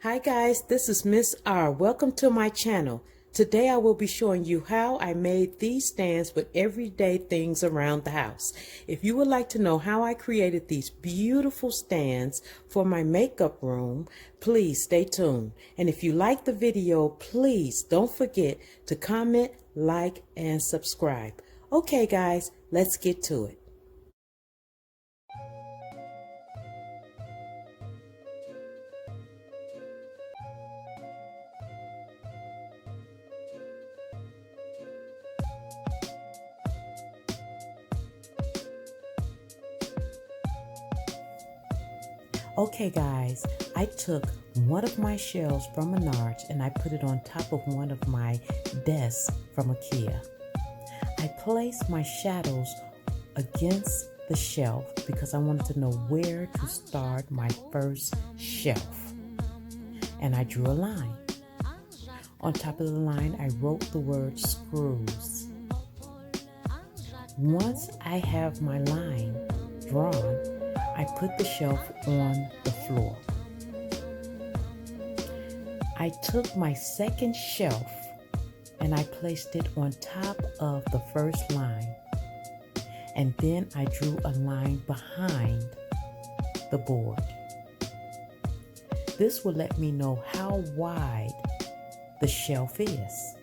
Hi guys, this is Miss R. Welcome to my channel. Today I will be showing you how I made these stands with everyday things around the house. If you would like to know how I created these beautiful stands for my makeup room, please stay tuned. And if you like the video, please don't forget to comment, like, and subscribe. Okay guys, let's get to it. Okay guys, I took one of my shelves from MENARDS and I put it on top of one of my desks from IKEA. I placed my shadows against the shelf because I wanted to know where to start my first shelf. And I drew a line. On top of the line, I wrote the word screws. Once I have my line drawn, I put the shelf on the floor. I took my second shelf and I placed it on top of the first line. And then I drew a line behind the board. This will let me know how wide the shelf is.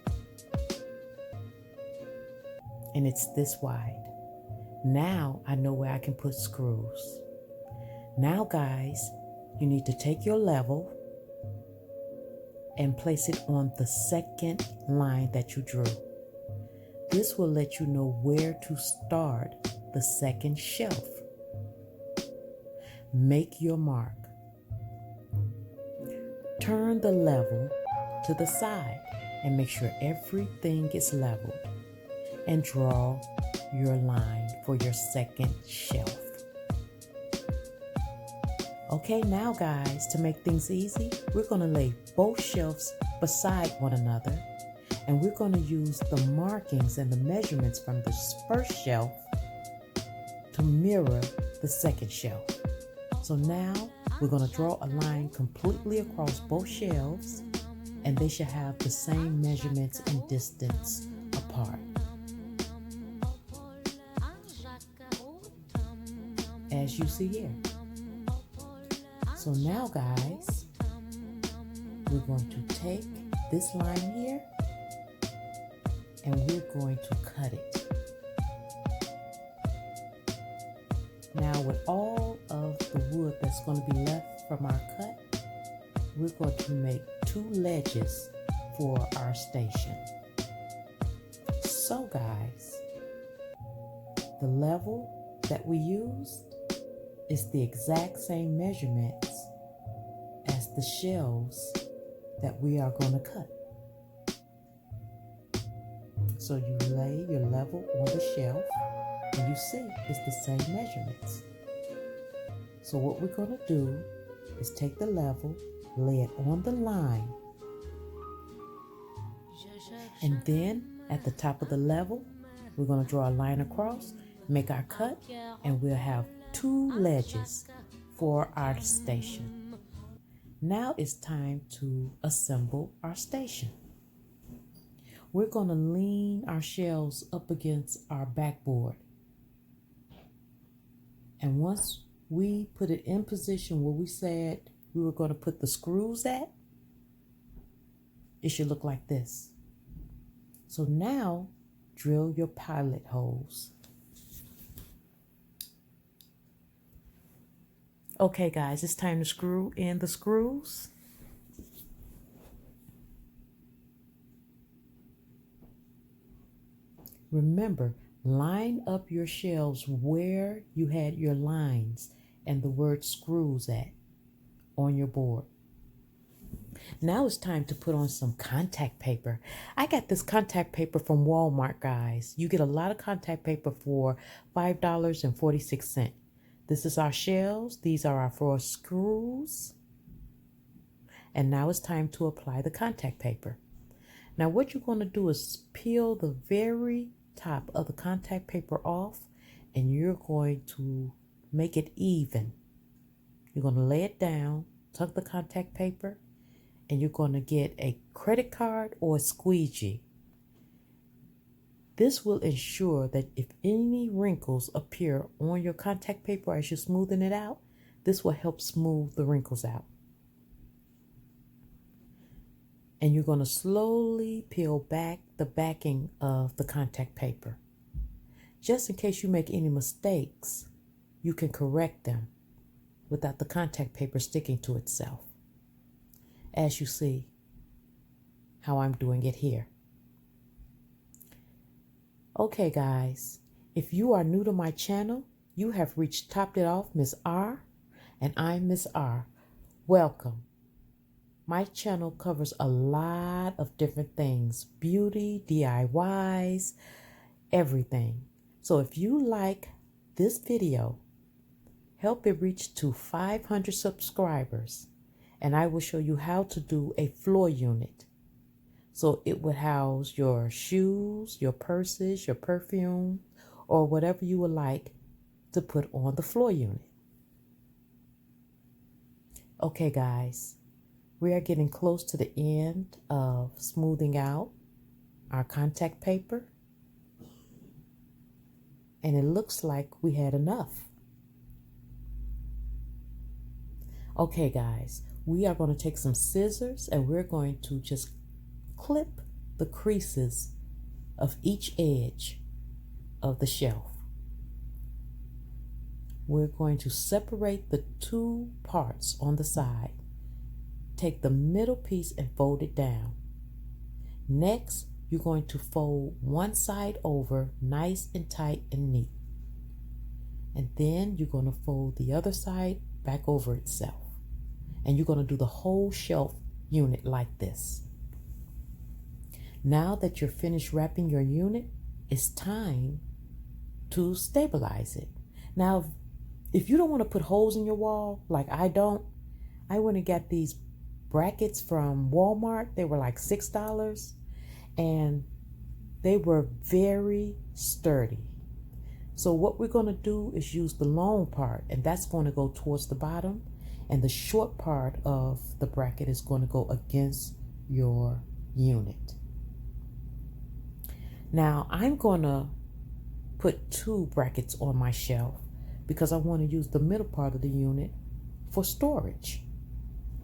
And it's this wide. Now I know where I can put screws. Now guys, you need to take your level and place it on the second line that you drew. This will let you know where to start the second shelf. Make your mark. Turn the level to the side and make sure everything is leveled. And draw your line for your second shelf. Okay, now guys, to make things easy, we're going to lay both shelves beside one another, and we're going to use the markings and the measurements from this first shelf to mirror the second shelf. So now we're going to draw a line completely across both shelves, and they should have the same measurements and distance apart. As you see here. So now guys, we're going to take this line here and we're going to cut it. Now with all of the wood that's going to be left from our cut, we're going to make 2 ledges for our station. So guys, the level that we used is the exact same measurements as the shelves that we are going to cut. So you lay your level on the shelf and you see it's the same measurements. So what we're going to do is take the level, lay it on the line, and then at the top of the level, we're going to draw a line across, make our cut, and we'll have 2 ledges for our station. Now it's time to assemble our station. We're going to lean our shelves up against our backboard. And once we put it in position where we said we were going to put the screws at, it should look like this. So now drill your pilot holes. Okay guys, it's time to screw in the screws. Remember, line up your shelves where you had your lines and the word screws at on your board. Now it's time to put on some contact paper. I got this contact paper from Walmart, guys. You get a lot of contact paper for $5.46. This is our shelves. These are our 4 screws. And now it's time to apply the contact paper. Now what you're going to do is peel the very top of the contact paper off, and you're going to make it even. You're going to lay it down, tuck the contact paper, and you're going to get a credit card or a squeegee. This will ensure that if any wrinkles appear on your contact paper as you're smoothing it out, this will help smooth the wrinkles out. And you're going to slowly peel back the backing of the contact paper. Just in case you make any mistakes, you can correct them without the contact paper sticking to itself. As you see how I'm doing it here. Okay guys, if you are new to my channel, you have reached Topped It Off Miss R, and I'm Miss R. Welcome. My channel covers a lot of different things, beauty, DIYs, everything. So if you like this video, help it reach to 500 subscribers, and I will show you how to do a floor unit. So it would house your shoes, your purses, your perfume, or whatever you would like to put on the floor unit. Okay, guys, we are getting close to the end of smoothing out our contact paper. And it looks like we had enough. Okay, guys, we are going to take some scissors and we're going to just clip the creases of each edge of the shelf. We're going to separate the two parts on the side. Take the middle piece and fold it down. Next, you're going to fold one side over nice and tight and neat. And then you're going to fold the other side back over itself. And you're going to do the whole shelf unit like this. Now that you're finished wrapping your unit, it's time to stabilize it. Now, if you don't want to put holes in your wall, like I don't, I went and got these brackets from Walmart. They were like $6 and they were very sturdy. So what we're going to do is use the long part, and that's going to go towards the bottom, and the short part of the bracket is going to go against your unit. Now I'm going to put two brackets on my shelf because I want to use the middle part of the unit for storage.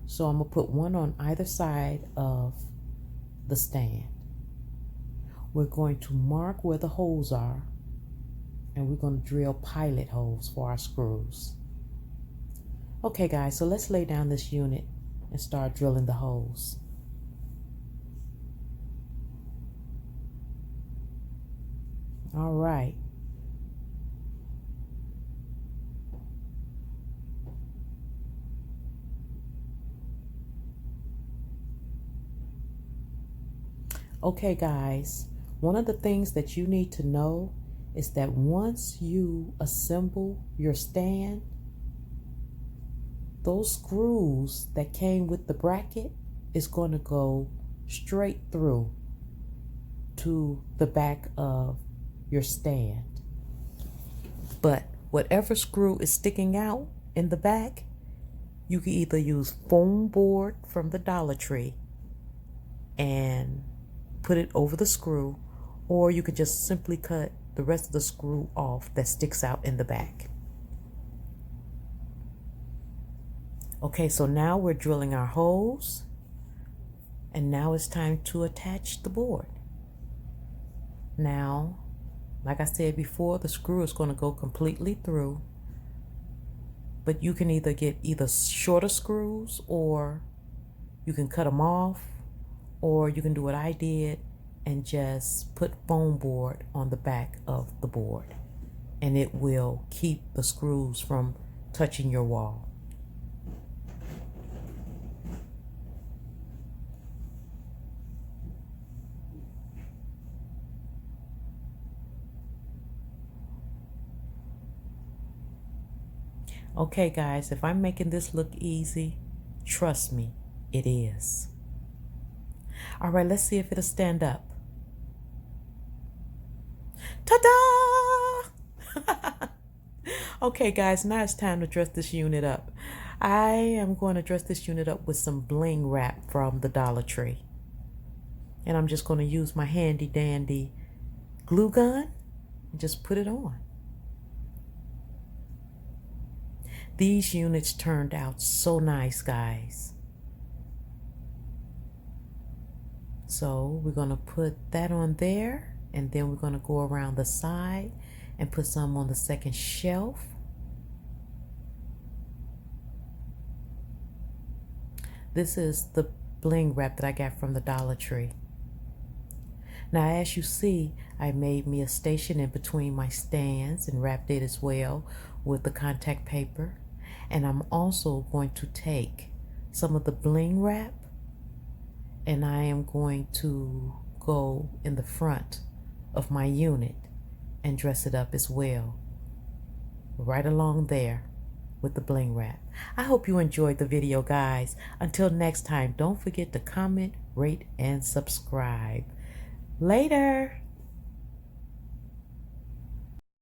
So I'm going to put one on either side of the stand. We're going to mark where the holes are, and we're going to drill pilot holes for our screws. Okay guys, so let's lay down this unit and start drilling the holes. All right. Okay guys, one of the things that you need to know is that once you assemble your stand, those screws that came with the bracket is going to go straight through to the back of your stand. But whatever screw is sticking out in the back, you can either use foam board from the Dollar Tree and put it over the screw, or you could just simply cut the rest of the screw off that sticks out in the back. Okay, so now we're drilling our holes, and now it's time to attach the board. Now, like I said before, the screw is going to go completely through, but you can either get shorter screws, or you can cut them off, or you can do what I did and just put foam board on the back of the board, and it will keep the screws from touching your wall. Okay guys, if I'm making this look easy, trust me, it is. All right, let's see if it'll stand up. Ta-da! Okay guys, now it's time to dress this unit up. I am going to dress this unit up with some bling wrap from the Dollar Tree. And I'm just going to use my handy dandy glue gun and just put it on. These units turned out so nice, guys. So we're going to put that on there, and then we're going to go around the side and put some on the second shelf. This is the bling wrap that I got from the Dollar Tree. Now, as you see, I made me a station in between my stands and wrapped it as well with the contact paper. And I'm also going to take some of the bling wrap, and I am going to go in the front of my unit and dress it up as well, right along there with the bling wrap. I hope you enjoyed the video, guys. Until next time, don't forget to comment, rate, and subscribe. Later.